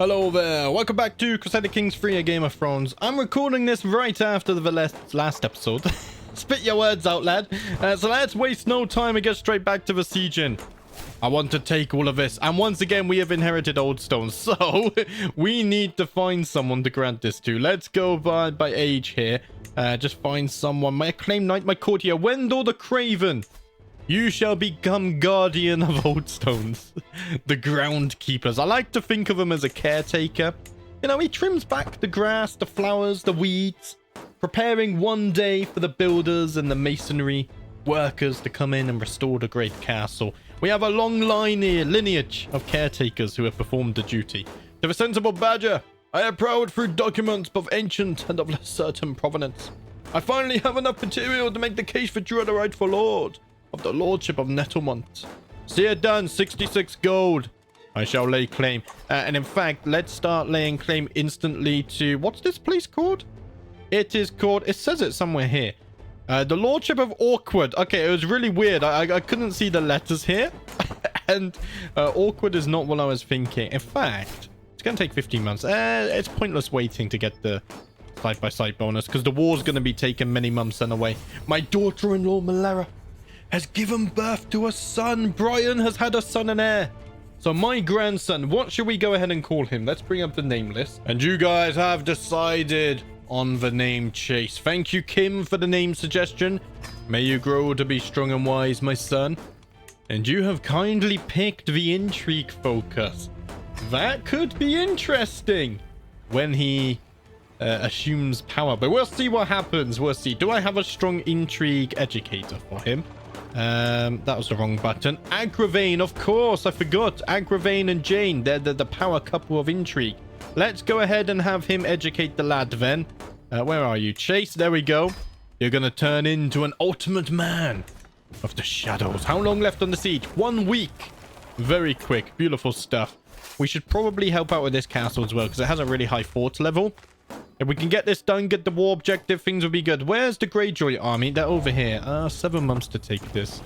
Hello there, welcome back to Crusader Kings 3, a Game of Thrones. I'm recording this right after the last episode. Spit your words out, lad. So let's waste no time and get straight back to besieging. I want to take all of this. And once again, we have inherited Old Stone. So we need to find someone to grant this to. Let's go by age here. Just find someone. My acclaimed knight, my courtier, Wendell the Craven. You shall become guardian of Old Stones. The groundkeepers. I like to think of him as a caretaker. You know, he trims back the grass, the flowers, the weeds, preparing one day for the builders and the masonry workers to come in and restore the great castle. We have a long lineage of caretakers who have performed the duty. To the sensible badger, I have prowled through documents both ancient and of less certain provenance. I finally have enough material to make the case for Drew the rightful lord of the lordship of Nettlemont. See it done, 66 gold. I shall lay claim. And in fact, let's start laying claim instantly to... What's this place called? It is called... It says it somewhere here. The lordship of Awkward. Okay, it was really weird. I couldn't see the letters here. And Awkward is not what I was thinking. In fact, it's going to take 15 months. It's pointless waiting to get the side-by-side bonus because the war's going to be taking many months anyway. My daughter-in-law, Malera, has given birth to a son. Brian has had a son and heir. So my grandson, what should we go ahead and call him? Let's bring up the name list. And you guys have decided on the name Chase. Thank you, Kim, for the name suggestion. May you grow to be strong and wise, my son. And you have kindly picked the intrigue focus. That could be interesting when he assumes power. But we'll see what happens. We'll see. Do I have a strong intrigue educator for him? That was the wrong button. Agravain, of course, I forgot. Agravain and Jane, they're the power couple of intrigue. Let's go ahead and have him educate the lad then. Where are you? Chase, there we go. You're gonna turn into an ultimate man of the shadows. How long left on the siege? 1 week. Very quick. Beautiful stuff. We should probably help out with this castle as well because it has a really high fort level. If we can get this done, get the war objective, things will be good. Where's the Greyjoy army? They're over here. 7 months to take this.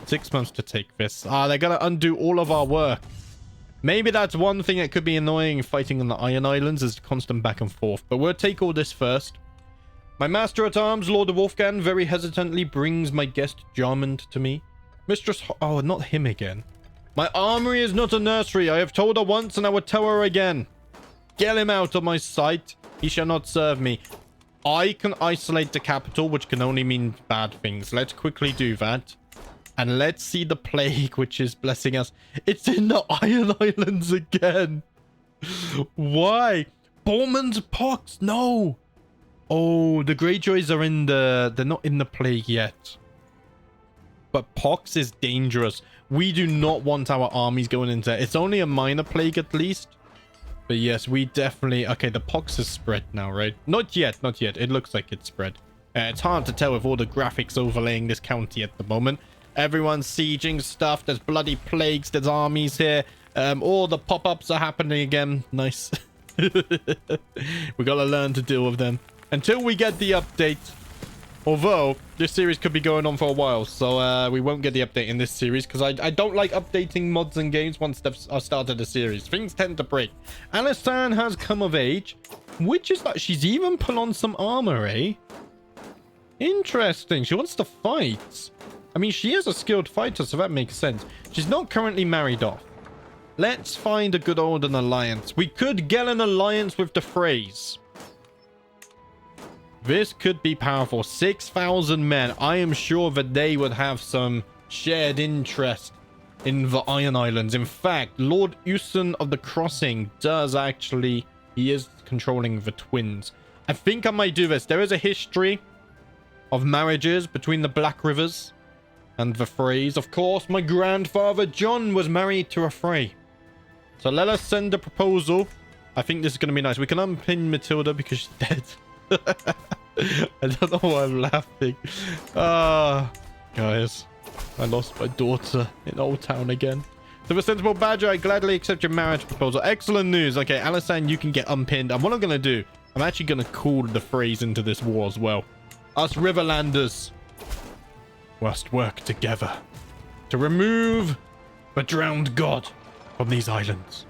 6 months to take this. They're going to undo all of our work. Maybe that's one thing that could be annoying fighting on the Iron Islands is constant back and forth. But we'll take all this first. My master-at-arms, Lord Wolfgang, very hesitantly brings my guest Jarmond to me. Mistress... Oh, not him again. My armory is not a nursery. I have told her once and I will tell her again. Get him out of my sight. He shall not serve me. I can isolate the capital, which can only mean bad things. Let's quickly do that. And let's see the plague, which is blessing us. It's in the Iron Islands again. Why? Borman's pox. No. Oh, the Greyjoys are in the... They're not in the plague yet. But pox is dangerous. We do not want our armies going into it. It's only a minor plague at least. But yes, we definitely... Okay, the pox is spread now, right? Not yet, not yet. It looks like it's spread. It's hard to tell with all the graphics overlaying this county at the moment. Everyone's sieging stuff. There's bloody plagues. There's armies here. All the pop-ups are happening again. Nice. We gotta learn to deal with them. Until we get the update. Although, this series could be going on for a while. So, we won't get the update in this series. Because I don't like updating mods and games once I've started a series. Things tend to break. Alysanne has come of age. Which is that she's even put on some armor, eh? Interesting. She wants to fight. I mean, she is a skilled fighter, so that makes sense. She's not currently married off. Let's find a good old alliance. We could get an alliance with the Freys. This could be powerful. 6,000 men. I am sure that they would have some shared interest in the Iron Islands. In fact, Lord Usen of the Crossing does actually... He is controlling the twins. I think I might do this. There is a history of marriages between the Blackrivers and the Freys. Of course, my grandfather Jon was married to a Frey. So let us send a proposal. I think this is going to be nice. We can unpin Matilda because she's dead. I don't know why I'm laughing. Guys, I lost my daughter in Old Town again. To the sensible badger, I gladly accept your marriage proposal. Excellent news. Okay, Alysanne, you can get unpinned. And what I'm going to do, I'm actually going to call the Freys into this war as well. Us Riverlanders must work together to remove the drowned god from these islands.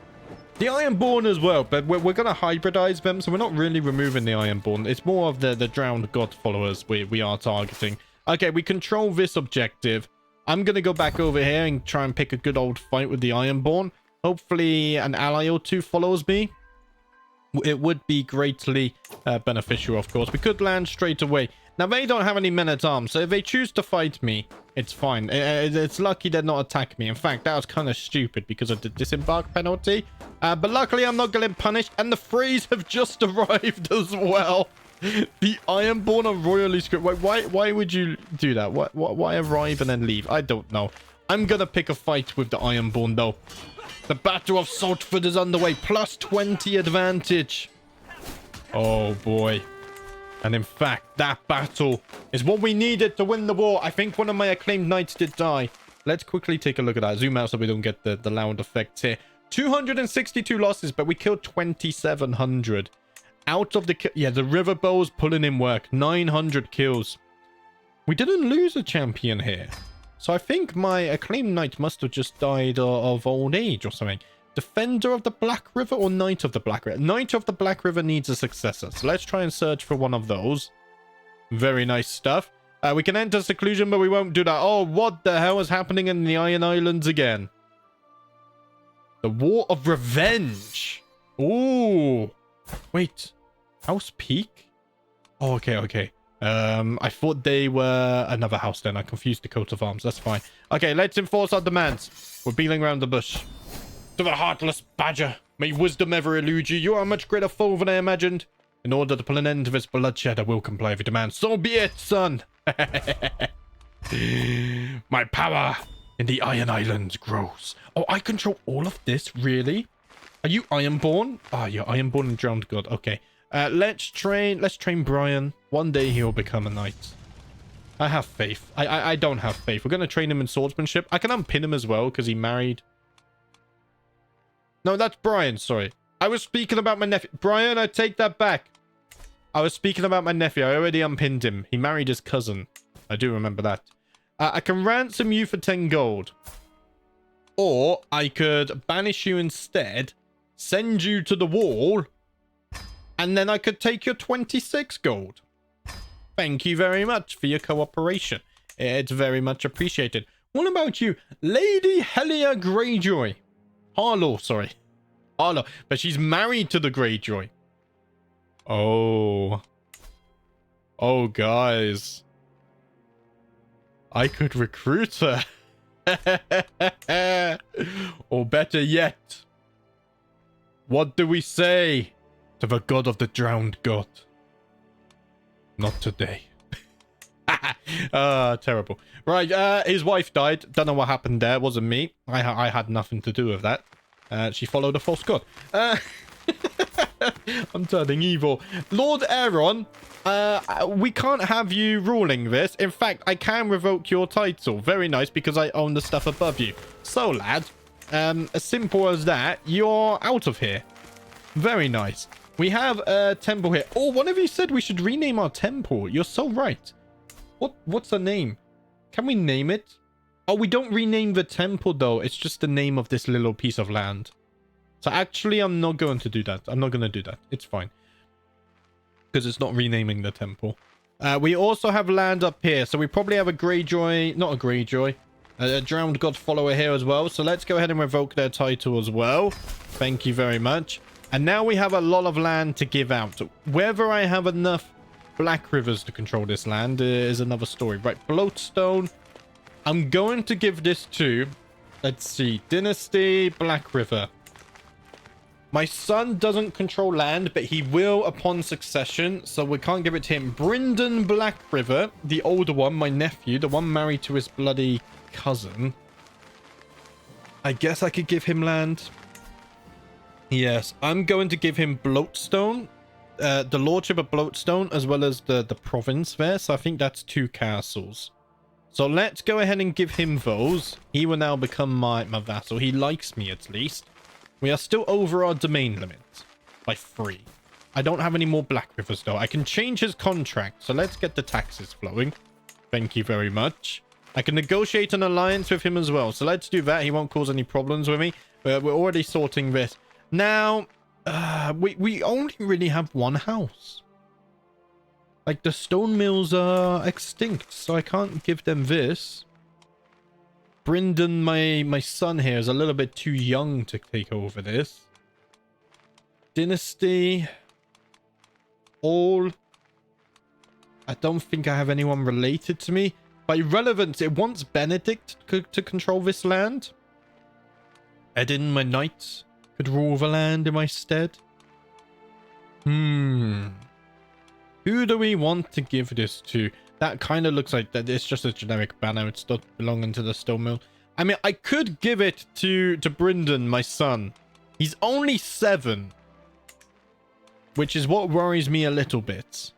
The Ironborn as well, but we're going to hybridize them, so we're not really removing the Ironborn. It's more of the drowned god followers we are targeting. Okay, we control this objective. I'm going to go back over here and try and pick a good old fight with the Ironborn. Hopefully an ally or two follows me. It would be greatly beneficial, of course. We could land straight away. Now, they don't have any men-at-arms, so if they choose to fight me, it's fine. It's lucky they're not attacking me. In fact, that was kind of stupid because of the disembark penalty. But luckily, I'm not getting punished, and the Freys have just arrived as well. The Ironborn are royally screwed. Why would you do that? Why arrive and then leave? I don't know. I'm going to pick a fight with the Ironborn, though. The Battle of Saltford is underway. Plus 20 advantage. Oh, boy. And in fact, that battle is what we needed to win the war. I think one of my acclaimed knights did die. Let's quickly take a look at that. Zoom out so we don't get the loud effects here. 262 losses, but we killed 2,700. Out of the... Yeah, the river bow's pulling in work. 900 kills. We didn't lose a champion here. So I think my acclaimed knight must have just died of old age or something. Defender of the Black River or Knight of the Black River? Knight of the Black River needs a successor. So let's try and search for one of those. Very nice stuff. We can enter seclusion, but we won't do that. Oh, what the hell is happening in the Iron Islands again? The War of Revenge. Ooh. Wait. House Peak? Oh, okay. I thought they were another house then. I confused the coat of arms. That's fine. Okay, let's enforce our demands. We're beeling around the bush. To the heartless badger. May wisdom ever elude you. You are a much greater foe than I imagined. In order to put an end to this bloodshed, I will comply with your demands. So be it, son. My power in the Iron Islands grows. Oh, I control all of this? Really? Are you Ironborn? Oh, you're Ironborn and Drowned God. Okay. Let's train Brian. One day he'll become a knight. I have faith. I don't have faith. We're going to train him in swordsmanship. I can unpin him as well because he married. No, that's Brian. Sorry. I was speaking about my nephew. Brian, I take that back. I was speaking about my nephew. I already unpinned him. He married his cousin. I do remember that. I can ransom you for 10 gold. Or I could banish you instead, send you to the wall, and then I could take your 26 gold. Thank you very much for your cooperation. It's very much appreciated. What about you? Lady Helia Greyjoy. Harlow, sorry. Harlow. But she's married to the Greyjoy. Oh. Oh, guys. I could recruit her. Or better yet, what do we say to the god of the drowned god? Not today. Terrible. Right, his wife died. Don't know what happened there. It wasn't me. I had nothing to do with that. She followed a false god. I'm turning evil. Lord Aaron, we can't have you ruling this. In fact, I can revoke your title. Very nice, because I own the stuff above you. So, lad, as simple as that, you're out of here. Very nice. We have a temple here. Oh, one of you said we should rename our temple. You're so right. What's the name? Can we name it? Oh, we don't rename the temple, though. It's just the name of this little piece of land. So actually, I'm not going to do that. I'm not going to do that. It's fine. Because it's not renaming the temple. We also have land up here. So we probably have a Greyjoy. Not a Greyjoy. A Drowned God follower here as well. So let's go ahead and revoke their title as well. Thank you very much. And now we have a lot of land to give out. Whether I have enough Black Rivers to control this land is another story. Right, Bloatstone. I'm going to give this to... Let's see. Dynasty Black River. My son doesn't control land, but he will upon succession, so we can't give it to him. Bryndon Black River, the older one, my nephew, the one married to his bloody cousin. I guess I could give him land. Yes, I'm going to give him Bloatstone, the Lordship of Bloatstone, as well as the province there, so I think that's 2 castles. So let's go ahead and give him those. He will now become my vassal. He likes me, at least. We are still over our domain limit by 3. I don't have any more Black Rivers, though. I can change his contract, so let's get the taxes flowing. Thank you very much. I can negotiate an alliance with him as well, so let's do that. He won't cause any problems with me. We're already sorting this. Now, we only really have one house. Like, the stone mills are extinct, so I can't give them this. Bryndon, my son here, is a little bit too young to take over this. Dynasty. All. I don't think I have anyone related to me. By relevance, it wants Benedict to control this land. Edin, my knight, could rule the land in my stead. Who do we want to give this to? That kind of looks like that it's just a generic banner. It's not belonging to the stone mill. I mean, I could give it to Bryndon, my son. He's only 7. Which is what worries me a little bit.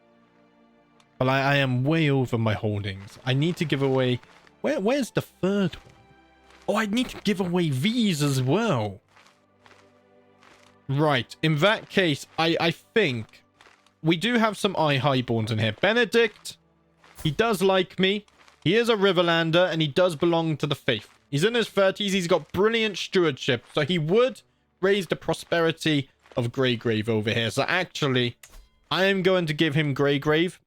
But I am way over my holdings. I need to give away... Where's the third one? Oh, I need to give away these as well. Right. In that case, I think we do have some highborns in here. Benedict, he does like me. He is a Riverlander, and he does belong to the faith. He's in his 30s. He's got brilliant stewardship. So he would raise the prosperity of Greygrave over here. So actually, I am going to give him Greygrave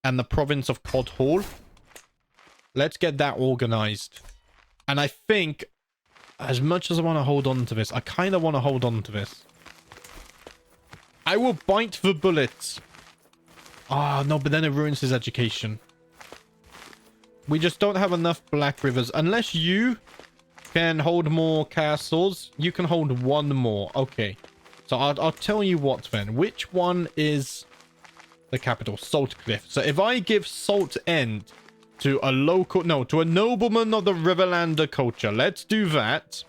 and the province of Cod Hall. Let's get that organized. And I think, as much as I want to hold on to this, I kind of want to hold on to this. I will bite the bullets. Ah, no, but then it ruins his education. We just don't have enough Blackrivers. Unless you can hold more castles, you can hold one more. Okay. So I'll tell you what then. Which one is the capital? Saltcliff. So if I give Salt End to a local... No, to a nobleman of the Riverlander culture. Let's do that.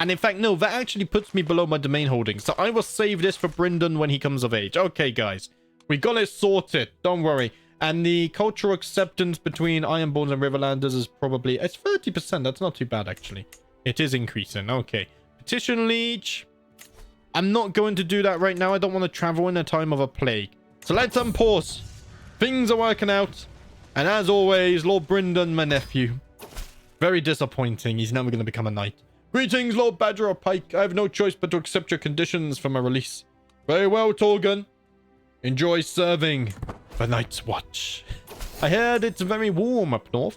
And in fact, no, that actually puts me below my domain holdings. So I will save this for Bryndon when he comes of age. Okay, guys. We got it sorted. Don't worry. And the cultural acceptance between Ironborns and Riverlanders is probably... It's 30%. That's not too bad, actually. It is increasing. Okay. Petition Liege. I'm not going to do that right now. I don't want to travel in a time of a plague. So let's unpause. Things are working out. And as always, Lord Bryndon, my nephew. Very disappointing. He's never going to become a knight. Greetings, Lord Badger of Pike. I have no choice but to accept your conditions for my release. Very well, Torgun. Enjoy serving the Night's Watch. I heard it's very warm up north.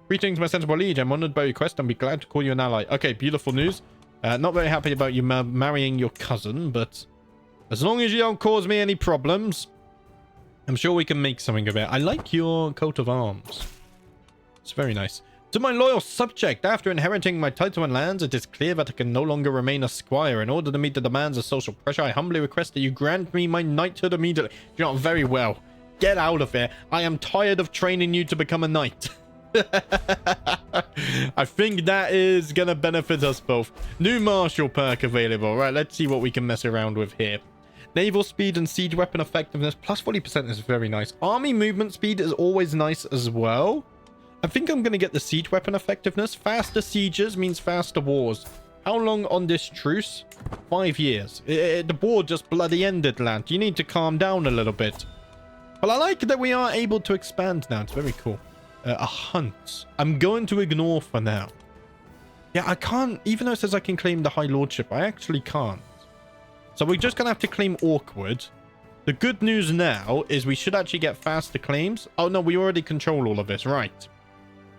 Greetings, my sensible liege. I'm honored by your request and be glad to call you an ally. Okay, beautiful news. Not very happy about you marrying your cousin, but as long as you don't cause me any problems, I'm sure we can make something of it. I like your coat of arms. It's very nice. To my loyal subject, after inheriting my title and lands, it is clear that I can no longer remain a squire. In order to meet the demands of social pressure, I humbly request that you grant me my knighthood immediately. You know, very well. Get out of here. I am tired of training you to become a knight. I think that is gonna benefit us both. New martial perk available. Right, let's see what we can mess around with here. Naval speed and siege weapon effectiveness plus 40% is very nice. Army movement speed is always nice as well. I think I'm gonna get the siege weapon effectiveness. Faster sieges means faster wars. How long on this truce? 5 years. The war just bloody ended, lad. You need to calm down a little bit. Well, I like that we are able to expand now. It's very cool. A hunt. I'm going to ignore for now. Yeah, I can't... Even though it says I can claim the High Lordship, I actually can't. So we're just going to have to claim Awkward. The good news now is we should actually get faster claims. Oh, no, we already control all of this. Right.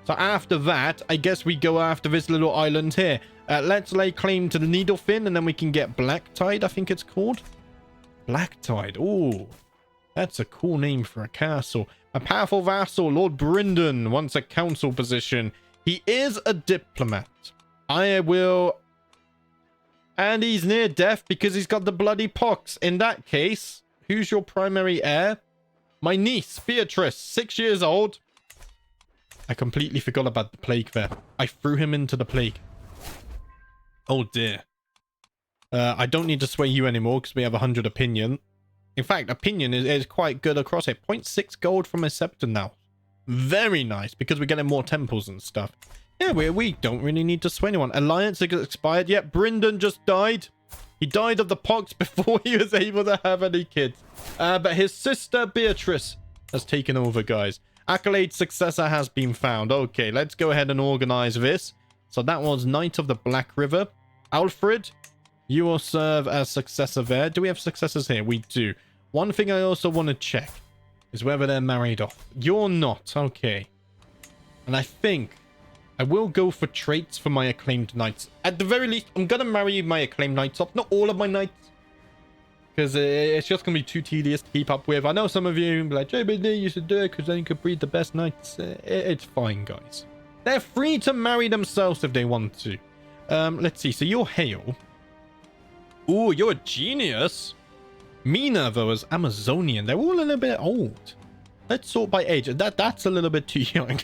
So after that, I guess we go after this little island here. Let's lay claim to the Needlefin, and then we can get Blacktide, I think it's called. Blacktide. Ooh. That's a cool name for a castle. A powerful vassal, Lord Bryndon, wants a council position. He is a diplomat. I will... And he's near death because he's got the bloody pox. In that case, who's your primary heir? My niece, Beatrice, 6 years old. I completely forgot about the plague there. I threw him into the plague. Oh dear. I don't need to sway you anymore because we have 100 opinion. In fact, opinion is quite good across it. 0.6 gold from a scepter now. Very nice, because we're getting more temples and stuff. Yeah, we don't really need to sway anyone. Alliance has expired. Yep, Bryndon just died. He died of the pox before he was able to have any kids. But his sister, Beatrice, has taken over, guys. Accolade successor has been found. Okay, let's go ahead and organize this. So that was Knight of the Black River. Alfred, You will serve as successor there. Do we have successors here? We do. One thing I also want to check is whether they're married off. You're not. Okay. And I think I will go for traits for my acclaimed knights. At the very least, I'm going to marry my acclaimed knights off. Not all of my knights. Because it's just going to be too tedious to keep up with. I know some of you be like, JBD, you should do it because then you could breed the best knights. It's fine, guys. They're free to marry themselves if they want to. Let's see. So you're Hale. Ooh, you're a genius. Mina, though, is Amazonian. They're all a little bit old. Let's sort by age. That's a little bit too young.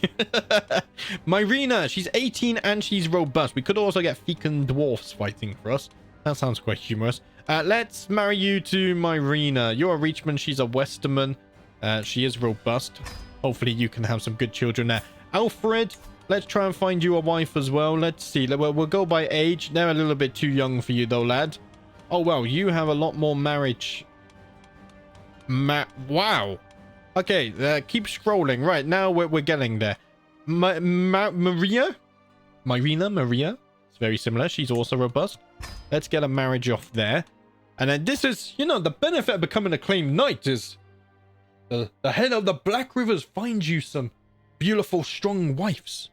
Myrina, she's 18 and she's robust. We could also get Fecan dwarfs fighting for us. That sounds quite humorous. Let's marry you to Myrina. You're a Reachman. She's a Westerman. She is robust. Hopefully you can have some good children there. Alfred, let's try and find you a wife as well. Let's see. We'll go by age. They're a little bit too young for you though, lad. Oh, well, you have a lot more marriage. Wow. Okay, keep scrolling. Right, now we're getting there. Maria? It's very similar. She's also robust. Let's get a marriage off there. And then this is, you know, the benefit of becoming a acclaimed knight is the head of the Blackrivers finds you some beautiful, strong wives.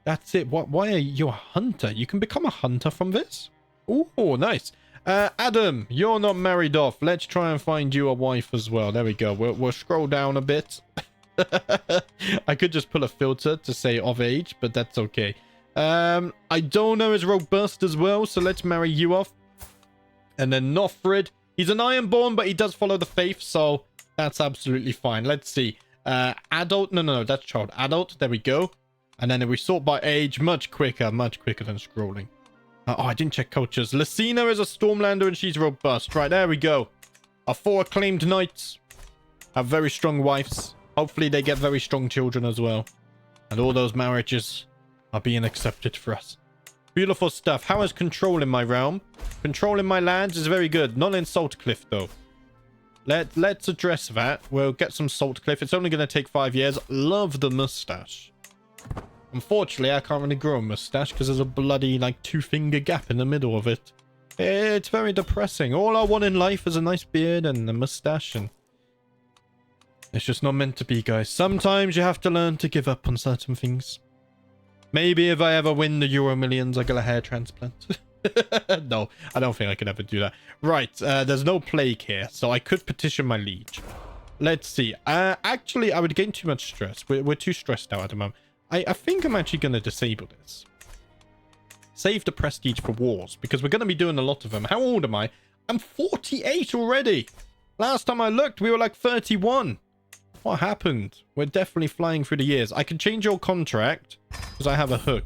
That's it. Why are you a hunter? You can become a hunter from this? Oh, nice. Adam, you're not married off. Let's try and find you a wife as well. There we go. We'll scroll down a bit. I could just pull a filter to say of age, but that's okay. Idona is robust as well, so let's marry you off. And then Nothrid, he's an Ironborn, but he does follow the faith, so that's absolutely fine. Let's see. Adult, no, that's child. Adult, there we go. And then if we sort by age, much quicker than scrolling. Oh, I didn't check cultures. Lucina is a Stormlander and she's robust. Right, there we go. Our 4 acclaimed knights have very strong wives. Hopefully they get very strong children as well. And all those marriages are being accepted for us. Beautiful stuff. How is control in my realm? Control in my lands is very good. Not in Saltcliff, though. Let's address that. We'll get some Saltcliff. It's only going to take 5 years. Love the mustache. Unfortunately, I can't really grow a mustache because there's a bloody, like, 2-finger gap in the middle of it. It's very depressing. All I want in life is a nice beard and a mustache, and it's just not meant to be, guys. Sometimes you have to learn to give up on certain things. Maybe if I ever win the Euro Millions, I get a hair transplant. No, I don't think I could ever do that. Right, there's no plague here, so I could petition my liege. Let's see. Actually, I would gain too much stress. We're too stressed out at the moment. I think I'm actually going to disable this. Save the prestige for wars, because we're going to be doing a lot of them. How old am I? I'm 48 already. Last time I looked, we were like 31. What happened? We're definitely flying through the years. I can change your contract because I have a hook.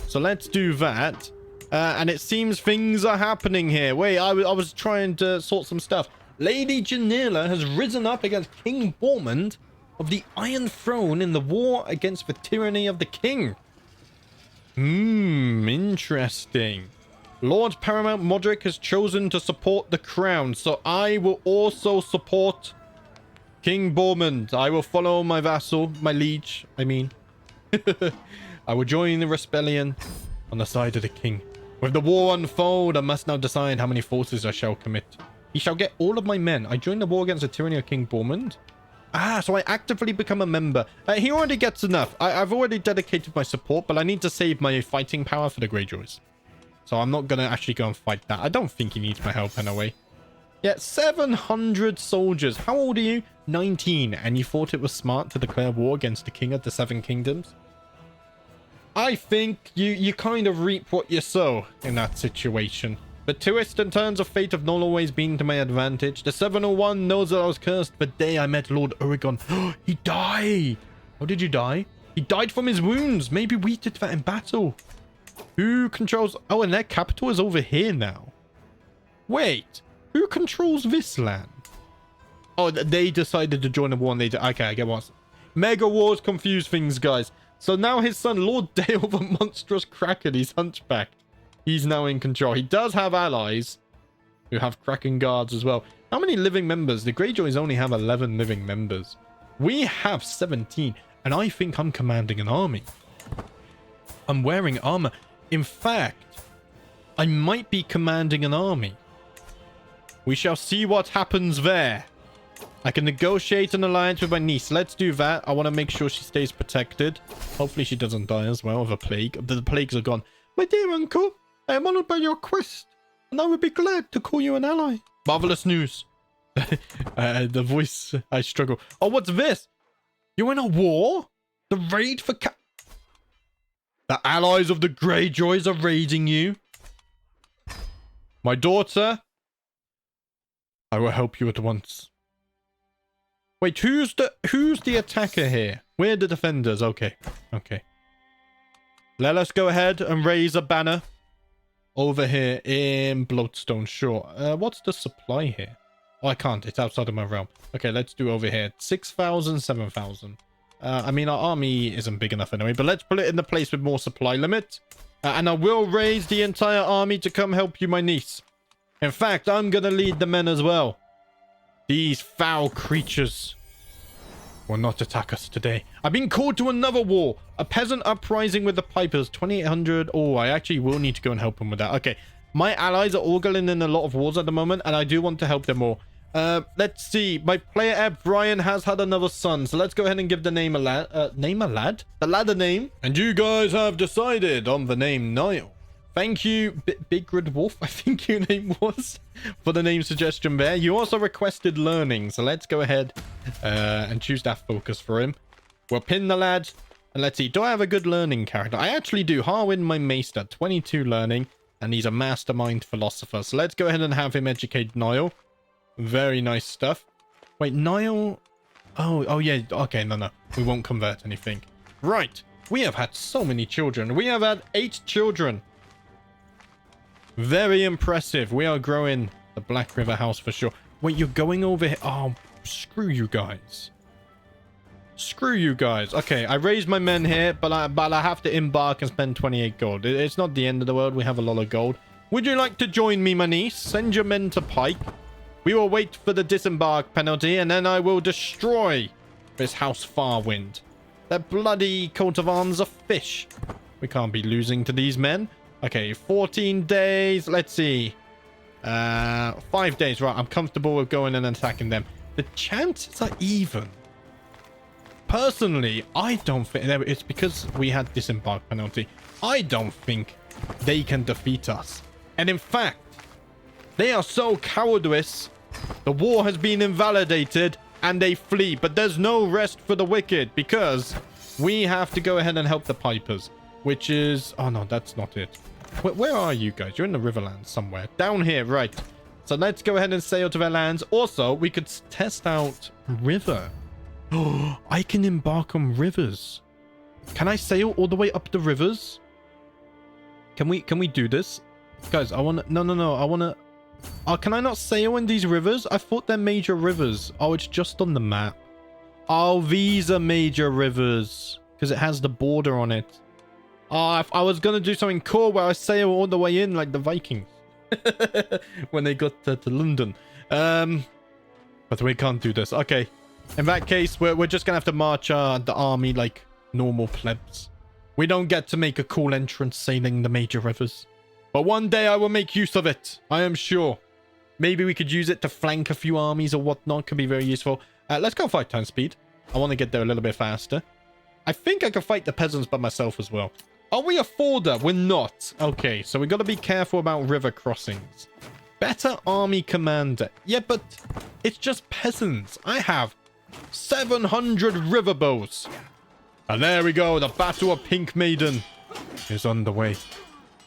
So let's do that. And it seems things are happening here. Wait, I was trying to sort some stuff. Lady Janela has risen up against King Bormund of the Iron Throne in the war against the tyranny of the king. Interesting. Lord Paramount Modric has chosen to support the crown, so I will also support King Bormund. I will follow my vassal, my liege, I mean. I will join the rebellion on the side of the king. With the war unfold, I must now decide how many forces I shall commit. He shall get all of my men. I join the war against the tyranny of King Bormund. So I actively become a member. He already gets enough. I've already dedicated my support, but I need to save my fighting power for the Greyjoys. So I'm not going to actually go and fight that. I don't think he needs my help anyway. Yeah, 700 soldiers. How old are you? 19. And you thought it was smart to declare war against the king of the Seven Kingdoms? I think you kind of reap what you sow in that situation. The twists and turns of fate have not always been to my advantage. The 701 knows that I was cursed the day I met Lord Urigon. He died! How did you die? He died from his wounds. Maybe we did that in battle. Who controls... Oh, and their capital is over here now. Wait. Who controls this land? Oh, they decided to join the war and they... Okay, I get what... Mega wars confuse things, guys. So now his son, Lord Dale, the monstrous Kraken, he's hunchback. He's now in control. He does have allies who have Kraken guards as well. How many living members? The Greyjoys only have 11 living members. We have 17. And I think I'm commanding an army. I'm wearing armor. In fact, I might be commanding an army. We shall see what happens there. I can negotiate an alliance with my niece. Let's do that. I want to make sure she stays protected. Hopefully she doesn't die as well of a plague. The plagues are gone. My dear uncle, I am honored by your quest, and I would be glad to call you an ally. Marvelous news. The voice, I struggle. Oh, what's this? You're in a war? The raid for The allies of the Greyjoys are raiding you. My daughter, I will help you at once. Wait, who's the attacker here? We're the defenders. Okay. Okay. Let us go ahead and raise a banner over here in Bloodstone. Sure. What's the supply here? Oh, I can't. It's outside of my realm. Okay, let's do over here. 6,000, 7,000. I mean, our army isn't big enough anyway, but let's put it in the place with more supply limit. And I will raise the entire army to come help you, my niece. In fact, I'm going to lead the men as well. These foul creatures will not attack us today. I've been called to another war. A peasant uprising with the Pipers. 2,800. Oh, I actually will need to go and help them with that. Okay. My allies are all getting in a lot of wars at the moment, and I do want to help them more. Let's see. My player Ed Brian has had another son, so let's go ahead and give the name a lad. Name a lad? The lad a name. And you guys have decided on the name Niall. Thank you, Big Red Wolf, I think your name was, for the name suggestion there. You also requested learning, so let's go ahead and choose that focus for him. We'll pin the lad, and let's see. Do I have a good learning character? I actually do. Harwin, my maester, 22 learning, and he's a mastermind philosopher. So let's go ahead and have him educate Niall. Very nice stuff. Wait, Niall? Oh, yeah. Okay, no. We won't convert anything. Right. We have had so many children. We have had 8 children. Very impressive. We are growing the Blackriver house for sure. Wait, you're going over here? Oh, screw you guys. Screw you guys. Okay, I raised my men here, but I have to embark and spend 28 gold. It's not the end of the world. We have a lot of gold. Would you like to join me, my niece? Send your men to Pike. We will wait for the disembark penalty, and then I will destroy this house Farwind. That bloody coat of arms are fish. We can't be losing to these men. Okay, 14 days. Let's see. 5 days. Right, I'm comfortable with going and attacking them. The chances are even. Personally, I don't think... It's because we had disembark penalty. I don't think they can defeat us. And in fact, they are so cowardice. The war has been invalidated and they flee. But there's no rest for the wicked because we have to go ahead and help the Pipers. Which is... Oh, no, that's not it. Where are you guys? You're in the Riverlands somewhere. Down here, right. So let's go ahead and sail to their lands. Also, we could test out river. Oh, I can embark on rivers. Can I sail all the way up the rivers? Can we do this? Guys, I want to... No. I want to... Oh, can I not sail in these rivers? I thought they're major rivers. Oh, it's just on the map. Oh, these are major rivers. Because it has the border on it. Oh, I was going to do something cool where I sail all the way in like the Vikings. When they got to London. But we can't do this. Okay. In that case, we're just going to have to march the army like normal plebs. We don't get to make a cool entrance sailing the major rivers. But one day I will make use of it. I am sure. Maybe we could use it to flank a few armies or whatnot. Could be very useful. Let's go 5 times speed. I want to get there a little bit faster. I think I can fight the peasants by myself as well. Are we a forder? We're not. Okay, so we got to be careful about river crossings. Better army commander. Yeah, but it's just peasants. I have 700 riverbows. And there we go. The Battle of Pink Maiden is underway.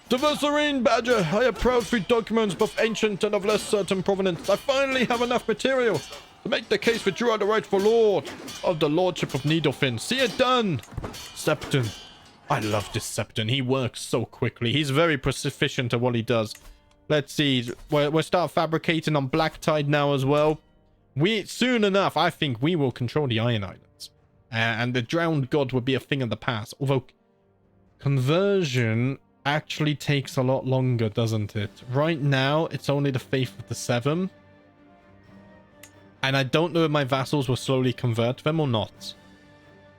To the Serene Badger, I have proud 3 documents, both ancient and of less certain provenance. I finally have enough material to make the case that you are the rightful lord of the lordship of Needlefin. See it done. Septon. I love this Septon. He works so quickly. He's very proficient at what he does. Let's see. We'll start fabricating on Black Tide now as well. Soon enough, I think we will control the Iron Islands. And the Drowned God would be a thing of the past. Although conversion actually takes a lot longer, doesn't it? Right now, it's only the Faith of the Seven. And I don't know if my vassals will slowly convert them or not.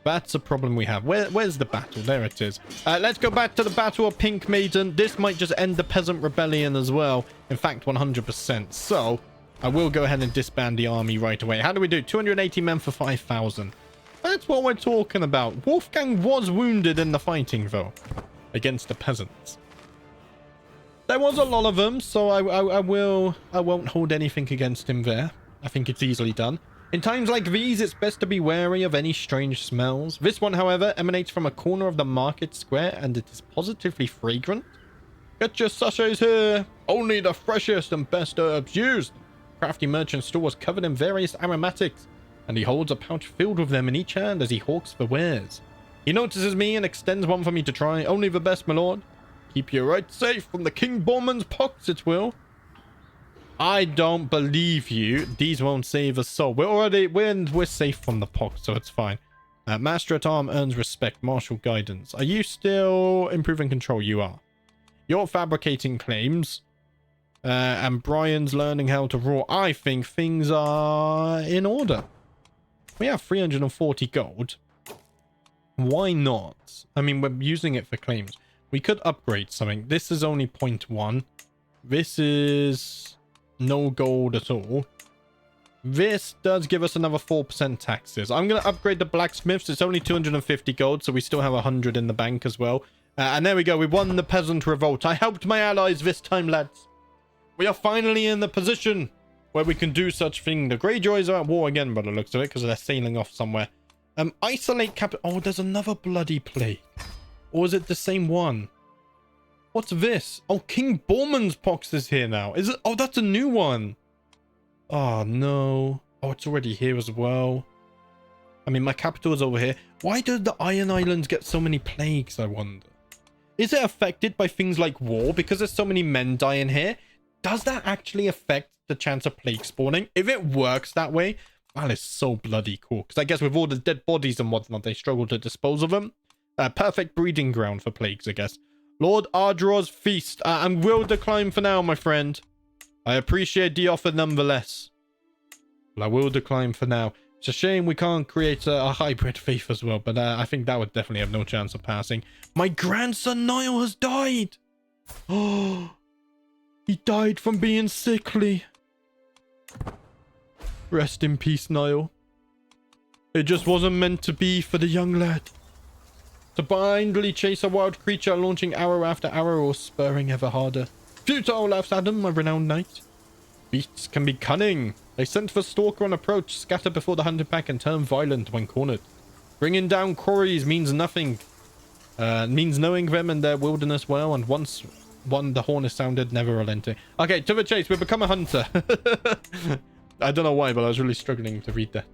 That's a problem we have. Where's the battle? There it is. Let's go back to the Battle of Pink Maiden. This might just end the Peasant Rebellion as well. In fact, 100%. So, I will go ahead and disband the army right away. How do we do? 280 men for 5,000. That's what we're talking about. Wolfgang was wounded in the fighting, though, against the peasants. There was a lot of them, so I won't hold anything against him there. I think it's easily done. In times like these, it's best to be wary of any strange smells. This one, however, emanates from a corner of the market square, and it is positively fragrant. Get your sachets here. Only the freshest and best herbs used. Crafty merchant's store was covered in various aromatics, and he holds a pouch filled with them in each hand as he hawks the wares. He notices me and extends one for me to try. Only the best, my lord. Keep you right safe from the King Borman's pox, it will. I don't believe you. These won't save us so. We're safe from the pox, so it's fine. Master at Arm earns respect. Martial guidance. Are you still improving control? You are. You're fabricating claims. And Brian's learning how to roar. I think things are in order. We have 340 gold. Why not? I mean, we're using it for claims. We could upgrade something. This is only 0.1. This is no gold at all. This does give us another 4% taxes. I'm going to upgrade the blacksmiths. It's only 250 gold, so we still have 100 in the bank as well. And there we go. We won the peasant revolt. I helped my allies this time, lads. We are finally in the position where we can do such thing. The Greyjoys are at war again by the looks of it, because they're sailing off somewhere. Isolate cap... Oh, there's another bloody plague. Or is it the same one? What's this? Oh, King Borman's pox is here now. Is it? Oh, that's a new one. Oh, no. Oh, it's already here as well. I mean, my capital is over here. Why did the Iron Islands get so many plagues, I wonder? Is it affected by things like war? Because there's so many men dying here? Does that actually affect the chance of plague spawning? If it works that way, that is so bloody cool. Because I guess with all the dead bodies and whatnot, they struggle to dispose of them. Perfect breeding ground for plagues, I guess. Lord Ardraw's feast. I will decline for now, my friend. I appreciate the offer nonetheless. But I will decline for now. It's a shame we can't create a hybrid faith as well, but I think that would definitely have no chance of passing. My grandson Niall has died. Oh, he died from being sickly. Rest in peace, Niall. It just wasn't meant to be for the young lad. To blindly chase a wild creature, launching arrow after arrow or spurring ever harder. Futile, laughs Adam, my renowned knight. Beasts can be cunning. They scent for stalker on approach, scatter before the hunted pack, and turn violent when cornered. Bringing down quarries means nothing. Means knowing them and their wilderness well, and once the horn is sounded, never relenting. Okay, to the chase. We become a hunter. I don't know why, but I was really struggling to read that.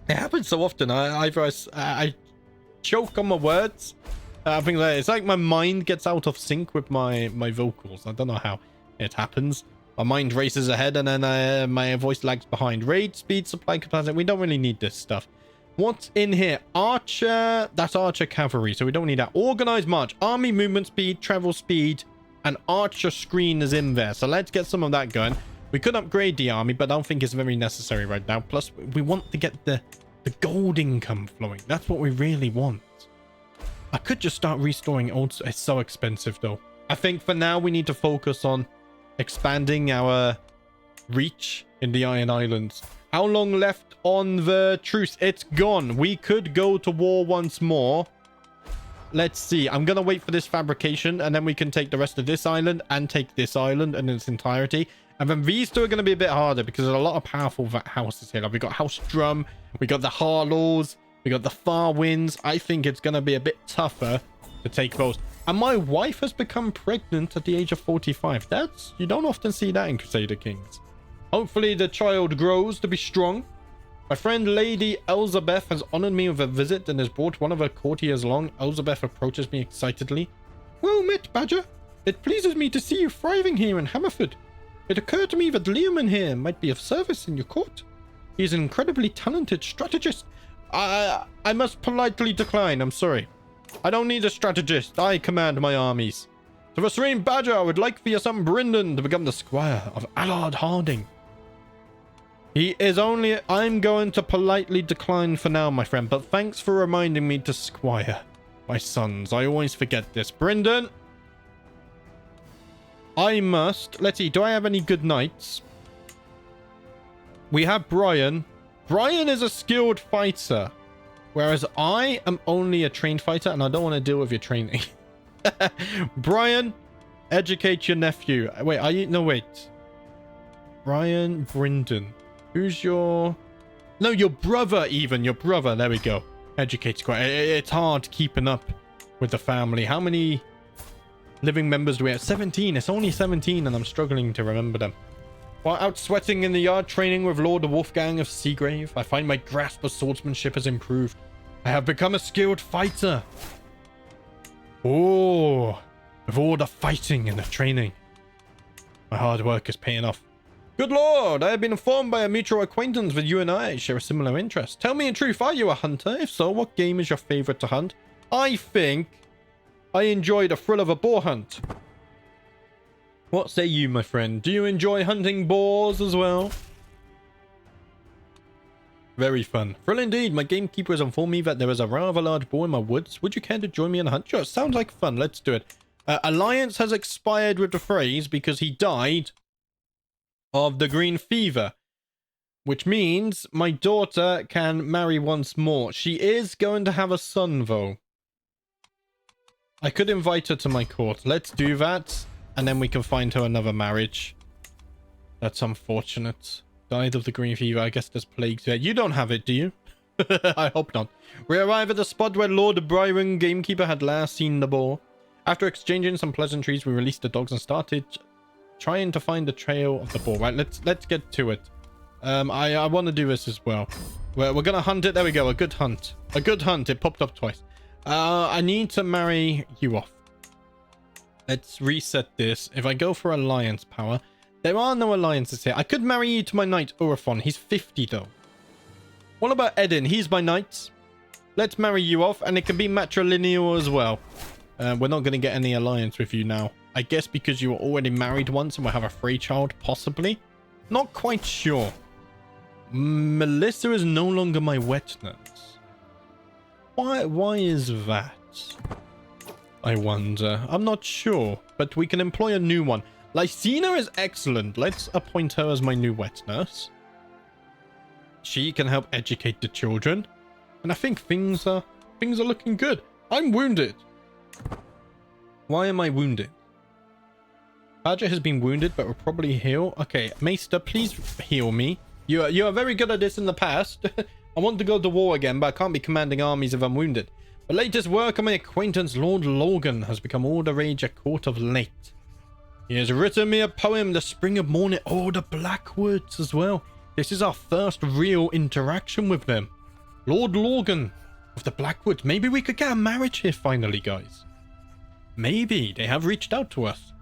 It happens so often. I choke on my words. I think that it's like my mind gets out of sync with my vocals. I don't know how it happens. My mind races ahead and then my voice lags behind. Raid speed, supply capacity. We don't really need this stuff. What's in here? Archer. That's archer cavalry, so we don't need that. Organized march. Army movement speed, travel speed, and archer screen is in there. So let's get some of that going. We could upgrade the army, but I don't think it's very necessary right now. Plus, we want to get the gold income flowing. That's what we really want. I could just start restoring old... It's so expensive, though. I think for now, we need to focus on expanding our reach in the Iron Islands. How long left on the truce? It's gone. We could go to war once more. Let's see. I'm going to wait for this fabrication, and then we can take the rest of this island and take this island in its entirety. And then these two are going to be a bit harder because there's a lot of powerful houses here. Like we got House Drum, we got the Harlows, we got the Far Winds. I think it's going to be a bit tougher to take those. And my wife has become pregnant at the age of 45. You don't often see that in Crusader Kings. Hopefully the child grows to be strong. My friend Lady Elizabeth has honored me with a visit and has brought one of her courtiers along. Elizabeth approaches me excitedly. Well met, Badger. It pleases me to see you thriving here in Hammerford. It occurred to me that Leoman here might be of service in your court. He is an incredibly talented strategist. I must politely decline, I'm sorry. I don't need a strategist. I command my armies. To the Serene Badger, I would like for your son Brendan to become the squire of Allard Harding. He is only... I'm going to politely decline for now, my friend. But thanks for reminding me to squire my sons. I always forget this. Brendan. I must... Let's see. Do I have any good knights? We have Brian. Brian is a skilled fighter. Whereas I am only a trained fighter. And I don't want to deal with your training. Brian, educate your nephew. Wait, are you... No, wait. Brian Brendan. Who's your... No, your brother even. Your brother. There we go. Educate squad. It's hard keeping up with the family. How many living members do we have? 17. It's only 17 and I'm struggling to remember them. While out sweating in the yard training with Lord Wolfgang of Seagrave, I find my grasp of swordsmanship has improved. I have become a skilled fighter. Oh, with all the fighting and the training, my hard work is paying off. Good lord, I have been informed by a mutual acquaintance that you and I share a similar interest. Tell me in truth, are you a hunter? If so, what game is your favorite to hunt? I think I enjoy the thrill of a boar hunt. What say you, my friend? Do you enjoy hunting boars as well? Very fun. Thrill indeed. My gamekeeper has informed me that there is a rather large boar in my woods. Would you care to join me in a hunt? Sure, sounds like fun. Let's do it. Alliance has expired with the phrase because he died of the green fever, which means my daughter can marry once more. She is going to have a son, though. I could invite her to my court. Let's do that, and then we can find her another marriage. That's unfortunate. Died of the green fever. I guess there's plagues there. You don't have it, do you? I hope not. We arrive at the spot where Lord Byron, gamekeeper, had last seen the boar. After exchanging some pleasantries, we released the dogs and started trying to find the trail of the boar. Right, let's get to it. I want to do this as well. We're gonna hunt it. There we go. A good hunt. A good hunt. It popped up twice. I need to marry you off. Let's reset this. If I go for alliance power, there are no alliances here. I could marry you to my knight Urathon. He's 50 though. What about Edin? He's my knight. Let's marry you off, and it can be matrilineal as well. We're not going to get any alliance with you now. I guess because you were already married once and will have a free child, possibly. Not quite sure. Melissa is no longer my wet nurse. Why is that? I wonder. I'm not sure, but we can employ a new one. Lysina is excellent. Let's appoint her as my new wet nurse. She can help educate the children. And I think things are looking good. I'm wounded. Why am I wounded? Badger has been wounded, but will probably heal. Okay, Maester, please heal me. You are very good at this in the past. I want to go to war again, but I can't be commanding armies if I'm wounded. The latest work of my acquaintance, Lord Logan, has become all the rage at court of late. He has written me a poem, The Spring of Morning. Oh, the Blackwoods as well. This is our first real interaction with them. Lord Logan of the Blackwoods. Maybe we could get a marriage here finally, guys. Maybe they have reached out to us.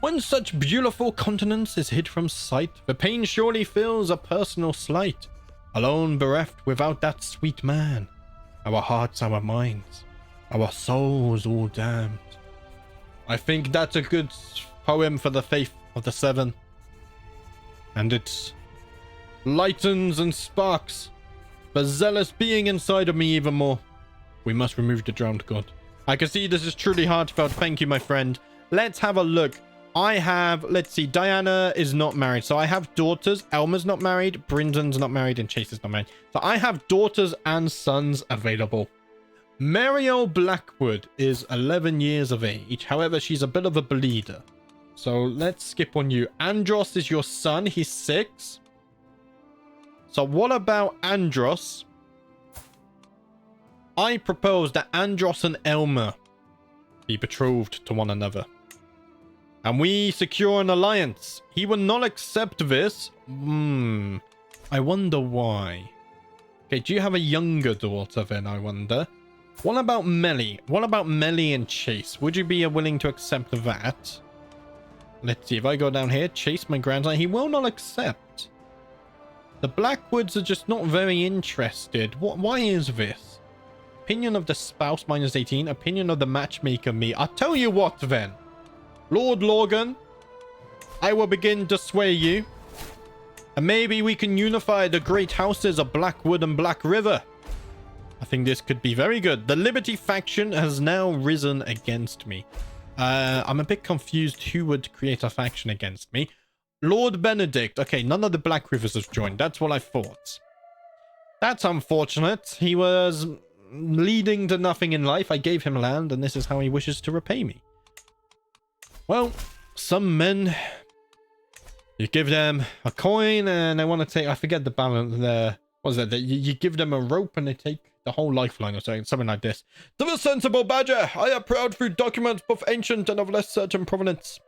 When such beautiful countenance is hid from sight, the pain surely feels a personal slight. Alone, bereft, without that sweet man, our hearts, our minds, our souls all damned. I think that's a good poem for the faith of the seven. And it lightens and sparks the zealous being inside of me even more. We must remove the drowned god. I can see this is truly heartfelt. Thank you, my friend. Let's have a look. I have, let's see, Diana is not married. So I have daughters. Elma's not married. Brendan's not married. And Chase is not married. So I have daughters and sons available. Mariel Blackwood is 11 years of age. However, she's a bit of a bleeder. So let's skip on you. Andros is your son. He's 6. So what about Andros? I propose that Andros and Elma be betrothed to one another. And we secure an alliance. He will not accept this. I wonder why. Okay, do you have a younger daughter then, I wonder? What about Melly? What about Melly and Chase? Would you be willing to accept that? Let's see, if I go down here, Chase, my grandson, he will not accept. The Blackwoods are just not very interested. Why is this? Opinion of the spouse, -18. Opinion of the matchmaker, me. I'll tell you what then. Lord Logan, I will begin to sway you. And maybe we can unify the great houses of Blackwood and Blackriver. I think this could be very good. The Liberty faction has now risen against me. I'm a bit confused who would create a faction against me. Lord Benedict. Okay, none of the Blackrivers have joined. That's what I thought. That's unfortunate. He was leading to nothing in life. I gave him land, and this is how he wishes to repay me. Well, some men, you give them a coin, and they want to take, I forget the balance there. What was that? You give them a rope, and they take the whole lifeline or something like this. To the sensible badger, I am proud through documents both ancient and of less certain provenance.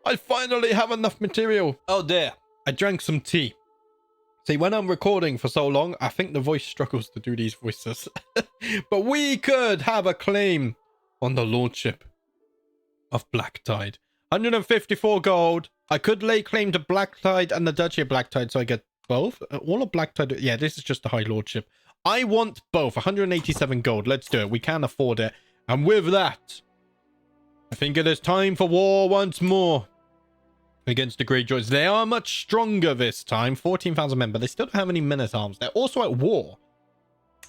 I finally have enough material. Oh dear. I drank some tea. See, when I'm recording for so long, I think the voice struggles to do these voices. But we could have a claim on the lordship of Blacktide. 154 gold. I could lay claim to Blacktide and the Duchy of Blacktide, so I get both. All of Blacktide. Yeah, this is just the High Lordship. I want both. 187 gold. Let's do it. We can afford it. And with that, I think it is time for war once more against the Greyjoys. They are much stronger this time. 14,000 men, but they still don't have any men-at-arms. They're also at war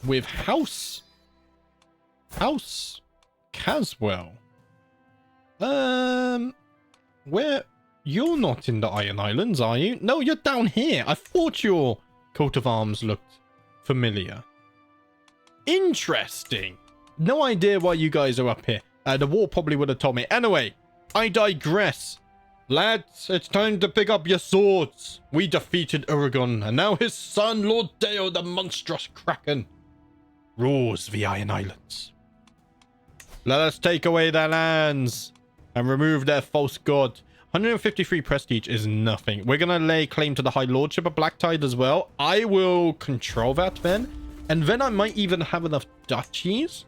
with House Caswell. Where? You're not in the Iron Islands, are you? No, you're down here. I thought your coat of arms looked familiar. Interesting. No idea why you guys are up here. The war probably would have told me. Anyway, I digress. Lads, it's time to pick up your swords. We defeated Aragon, and now his son, Lord Deo, the monstrous Kraken, rules the Iron Islands. Let us take away their lands and remove their false god. 153 prestige is nothing. We're going to lay claim to the High Lordship of Blacktide as well. I will control that then. And then I might even have enough duchies.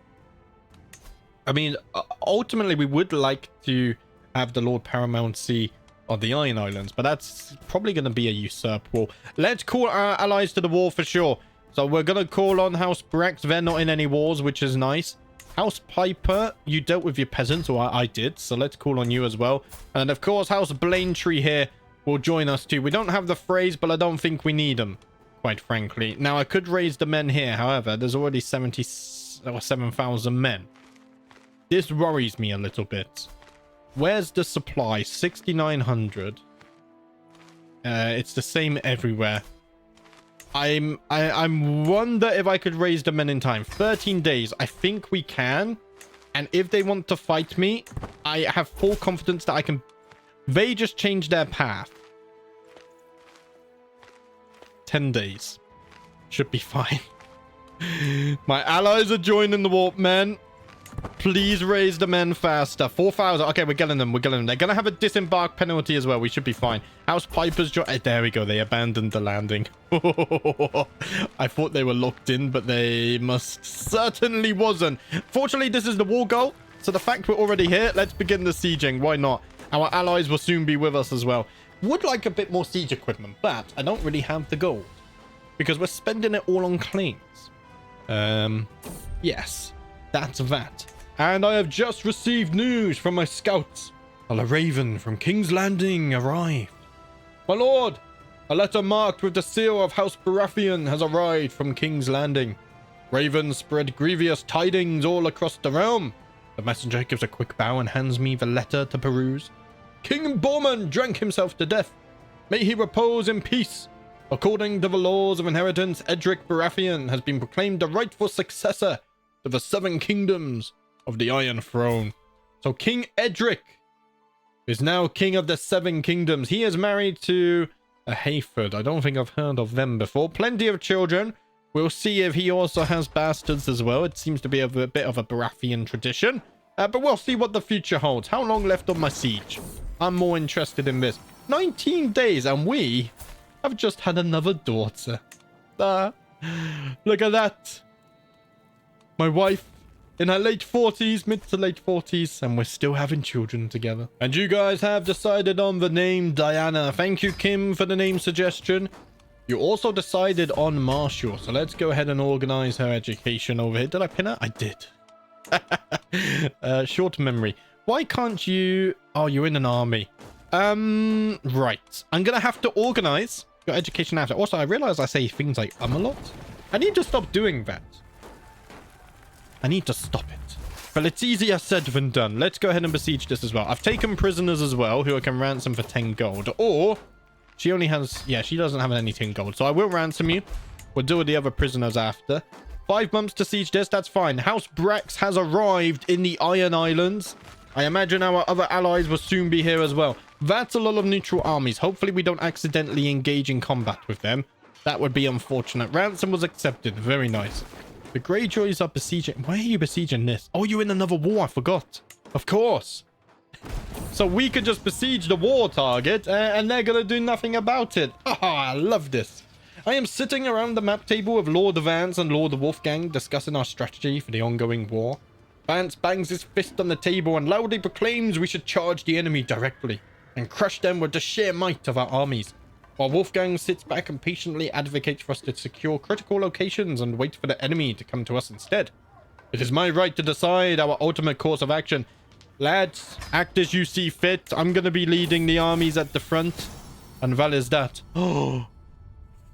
I mean, ultimately, we would like to have the Lord Paramountcy of the Iron Islands, but that's probably going to be a usurp war. Let's call our allies to the war for sure. So we're going to call on House Brax. They're not in any wars, which is nice. House Piper, you dealt with your peasants, or I did, so let's call on you as well. And of course, House Blaintree here will join us too. We don't have the phrase, but I don't think we need them, quite frankly. Now, I could raise the men here. However, there's already 7,000 men. This worries me a little bit. Where's the supply? 6,900. It's the same everywhere. I wonder if I could raise the men in time. 13 days. I think we can. And if they want to fight me, I have full confidence that I can. They just changed their path. 10 days. Should be fine. My allies are joining the warp, men. Please raise the men faster. 4,000. Okay, we're getting them. We're getting them. They're going to have a disembark penalty as well. We should be fine. House Piper's there we go. They abandoned the landing. I thought they were locked in, but they most certainly wasn't. Fortunately, this is the war goal. So the fact we're already here, let's begin the sieging. Why not? Our allies will soon be with us as well. Would like a bit more siege equipment, but I don't really have the gold because we're spending it all on claims. Yes. That's that. And I have just received news from my scouts. A raven from King's Landing arrived. My lord, a letter marked with the seal of House Baratheon has arrived from King's Landing. Ravens spread grievous tidings all across the realm. The messenger gives a quick bow and hands me the letter to peruse. King Borman drank himself to death. May he repose in peace. According to the laws of inheritance, Edric Baratheon has been proclaimed the rightful successor to the 7 kingdoms of the Iron Throne. So King Edric is now king of the 7 kingdoms. He is married to a Hayford. I don't think I've heard of them before. Plenty of children. We'll see if he also has bastards as well. It seems to be a bit of a Baratheon tradition. But we'll see what the future holds. How long left on my siege? I'm more interested in this. 19 days, and we have just had another daughter. Look at that. My wife in her late 40s, mid to late 40s, and we're still having children together. And you guys have decided on the name Diana. Thank you, Kim, for the name suggestion. You also decided on Marshall, so let's go ahead and organize her education over here. Did I pin her? I did. Short memory. Why can't you... Oh, you're in an army. Right. I'm gonna have to organize Your education after. Also, I realize I say things like a lot. I need to stop doing that. I need to stop it. But it's easier said than done. Let's go ahead and besiege this as well. I've taken prisoners as well, who I can ransom for 10 gold. Or, she only has... Yeah, she doesn't have any 10 gold. So I will ransom you. We'll deal with the other prisoners after. 5 months to siege this. That's fine. House Brax has arrived in the Iron Islands. I imagine our other allies will soon be here as well. That's a lot of neutral armies. Hopefully we don't accidentally engage in combat with them. That would be unfortunate. Ransom was accepted. Very nice. The Greyjoys are besieging... Why are you besieging this? Oh, you're in another war. I forgot. Of course. So we could just besiege the war target and they're going to do nothing about it. Ah, I love this. I am sitting around the map table with Lord Vance and Lord Wolfgang discussing our strategy for the ongoing war. Vance bangs his fist on the table and loudly proclaims we should charge the enemy directly and crush them with the sheer might of our armies, while Wolfgang sits back and patiently advocates for us to secure critical locations and wait for the enemy to come to us instead. It is my right to decide our ultimate course of action. Lads, act as you see fit. I'm going to be leading the armies at the front, and that is that. Oh,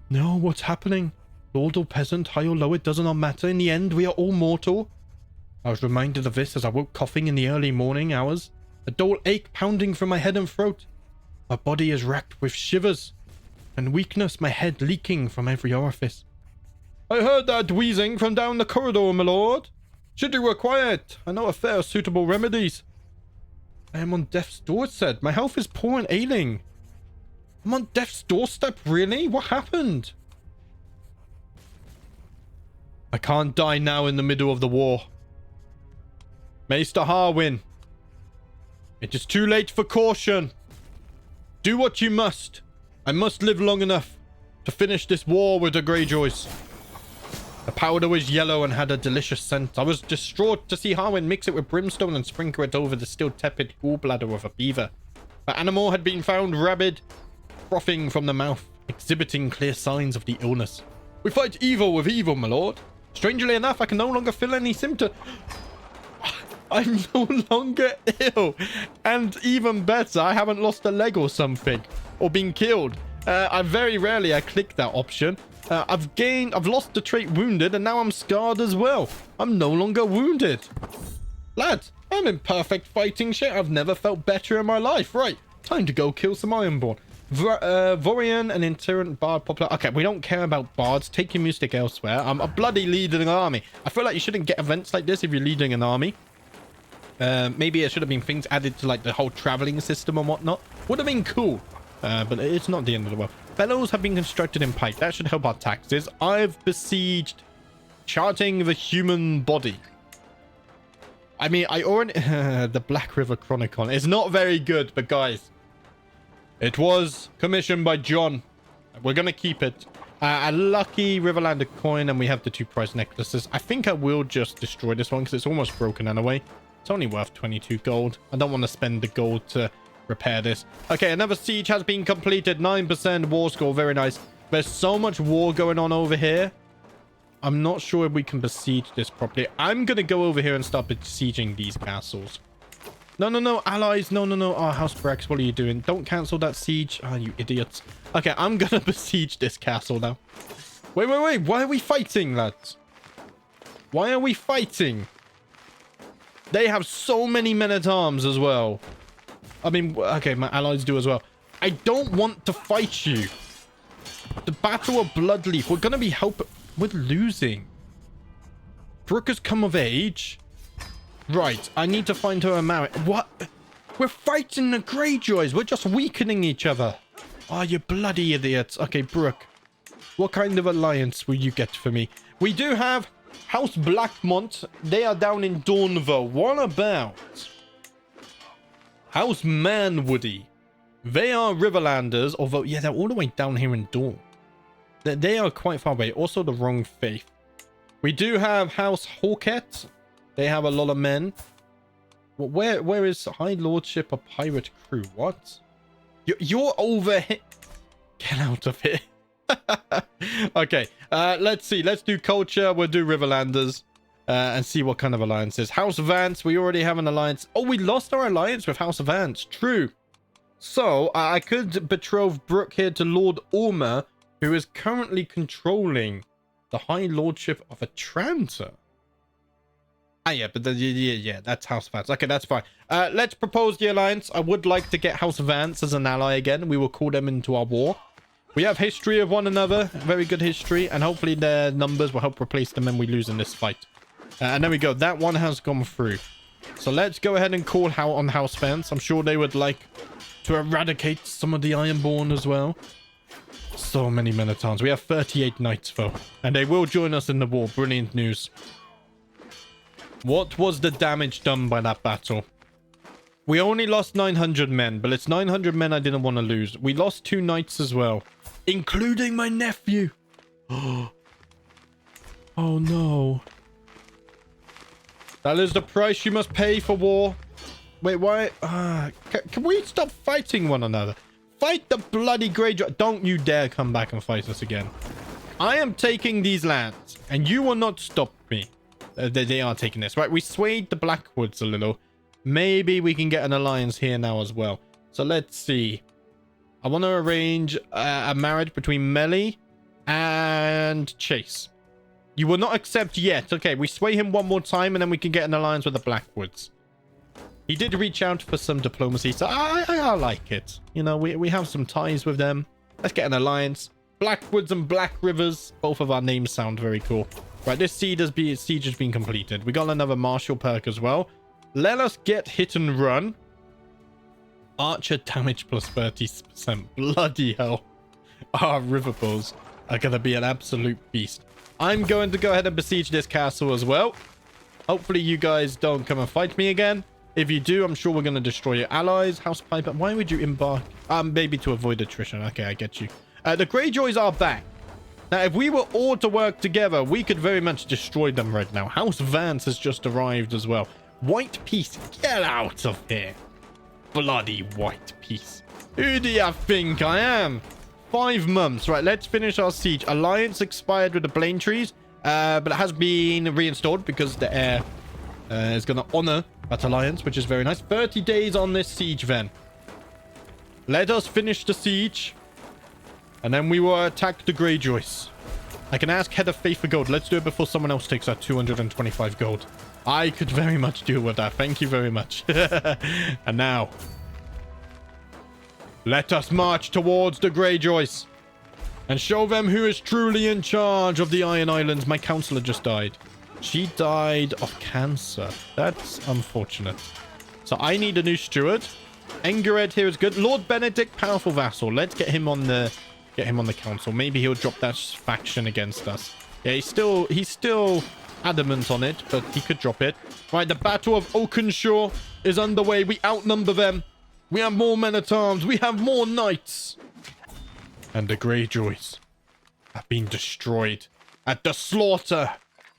no, what's happening? Lord or peasant, high or low, it does not matter. In the end, we are all mortal. I was reminded of this as I woke coughing in the early morning hours, a dull ache pounding from my head and throat. My body is racked with shivers and weakness, my head leaking from every orifice. I heard that wheezing from down the corridor, my lord. Should you require it, I know a fair suitable remedies. I am on death's door, it said. My health is poor and ailing. I'm on death's doorstep, really? What happened? I can't die now in the middle of the war. Maester Harwin, it is too late for caution. Do what you must. I must live long enough to finish this war with the Greyjoys. The powder was yellow and had a delicious scent. I was distraught to see Harwin mix it with brimstone and sprinkle it over the still tepid gallbladder of a beaver. The animal had been found rabid, frothing from the mouth, exhibiting clear signs of the illness. We fight evil with evil, my lord. Strangely enough, I can no longer feel any symptoms. I'm no longer ill. And even better, I haven't lost a leg or something. Or been killed. I very rarely click that option. I've lost the trait wounded, and now I'm scarred as well. I'm no longer wounded. Lad, I'm in perfect fighting shape. I've never felt better in my life. Right, time to go kill some Ironborn. Vorian, an itinerant bard popular. Okay, we don't care about bards. Take your music elsewhere. I'm a bloody leader in an army. I feel like you shouldn't get events like this if you're leading an army. Maybe it should have been things added to like the whole traveling system and whatnot. Would have been cool. But it's not the end of the world. Bellows have been constructed in pike. That should help our taxes. I've besieged charting the human body. I mean, I already... the Blackriver Chronicon. It's not very good, but guys, it was commissioned by Jon. We're going to keep it. A lucky Riverlander coin, and we have the 2 prize necklaces. I think I will just destroy this one because it's almost broken anyway. It's only worth 22 gold. I don't want to spend the gold to repair this. Okay, another siege has been completed. 9% war score. Very nice. There's so much war going on over here. I'm not sure if we can besiege this properly. I'm going to go over here and start besieging these castles. No, no, no, allies. No, no, no. Oh, House Brax, what are you doing? Don't cancel that siege. Oh, you idiots. Okay, I'm going to besiege this castle now. Wait, wait, wait. Why are we fighting, lads? Why are we fighting? They have so many men-at-arms as well. I mean, okay, my allies do as well. I don't want to fight you. The Battle of Bloodleaf. We're going to be helping... We're losing. Brooke has come of age. Right, I need to find her a marriage. What? We're fighting the Greyjoys. We're just weakening each other. Oh, you bloody idiots. Okay, Brooke. What kind of alliance will you get for me? We do have House Blackmont. They are down in Dornville. What about House Manwoody? They are Riverlanders, although, yeah, they're all the way down here in Dawn. They are quite far away. Also the wrong faith. We do have House Hawkett. They have a lot of men. Where is High Lordship a pirate crew? What? You're over here. Get out of here. Okay, let's see. Let's do culture. We'll do Riverlanders and see what kind of alliances. House Vance. We already have an alliance. Oh, we lost our alliance with House Vance. True. So I could betroth Brooke here to Lord Ormer, who is currently controlling the High Lordship of Atranta. Ah, yeah, but yeah, that's House Vance. Okay, that's fine. Let's propose the alliance. I would like to get House Vance as an ally again. We will call them into our war. We have history of one another, very good history, and hopefully their numbers will help replace them when we lose in this fight. And there we go. That one has gone through. So let's go ahead and call on House Vance. I'm sure they would like to eradicate some of the Ironborn as well. So many Minotaurs. We have 38 knights, though. And they will join us in the war. Brilliant news. What was the damage done by that battle? We only lost 900 men, but it's 900 men I didn't want to lose. We lost 2 knights as well, including my nephew. Oh no. That is the price you must pay for war. Wait, why? Can we stop fighting one another? Fight the bloody Greyjoy. Don't you dare come back and fight us again. I am taking these lands, and you will not stop me. They are taking this. Right, we swayed the Blackwoods a little. Maybe we can get an alliance here now as well. So let's see. I want to arrange a marriage between Melly and Chase. You will not accept yet. Okay, we sway him one more time and then we can get an alliance with the Blackwoods. He did reach out for some diplomacy, so I like it. You know, we have some ties with them. Let's get an alliance. Blackwoods and Black Rivers. Both of our names sound very cool. Right, this siege has been completed. We got another martial perk as well. Let us get hit and run. Archer damage plus 30%. Bloody hell. Our river bulls are going to be an absolute beast. I'm going to go ahead and besiege this castle as well. Hopefully you guys don't come and fight me again. If you do, I'm sure we're going to destroy your allies. House Piper, why would you embark? Maybe to avoid attrition. Okay, I get you. The Greyjoys are back. Now, if we were all to work together, we could very much destroy them right now. House Vance has just arrived as well. White Peace, get out of here. Bloody White Peace. Who do you think I am? 5 months. Right, let's finish our siege. Alliance expired with the Blaine trees, but it has been reinstalled because the heir is going to honor that alliance, which is very nice. 30 days on this siege then. Let us finish the siege. And then we will attack the Greyjoys. I can ask Head of Faith for gold. Let's do it before someone else takes our 225 gold. I could very much deal with that. Thank you very much. And now, let us march towards the Greyjoys and show them who is truly in charge of the Iron Islands. My counselor just died. She died of cancer. That's unfortunate. So I need a new steward. Engered here is good. Lord Benedict, powerful vassal. Let's get him on the council. Maybe he'll drop that faction against us. Yeah, he's still adamant on it, but he could drop it. Right, the Battle of Oakenshaw is underway. We outnumber them. We have more men-at-arms. We have more knights. And the Greyjoys have been destroyed at the slaughter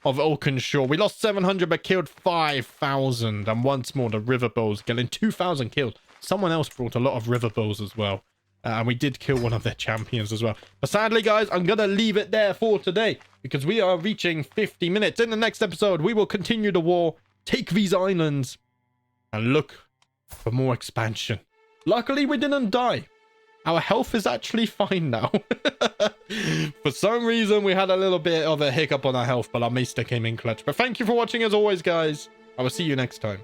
of Oakenshaw. We lost 700 but killed 5,000. And once more, the river bulls getting 2,000 killed. Someone else brought a lot of river bulls as well. And we did kill one of their champions as well. But sadly, guys, I'm going to leave it there for today because we are reaching 50 minutes. In the next episode, we will continue the war, take these islands, and look for more expansion. Luckily, we didn't die. Our health is actually fine now. For some reason, we had a little bit of a hiccup on our health, but our maester came in clutch. But thank you for watching as always, guys. I will see you next time.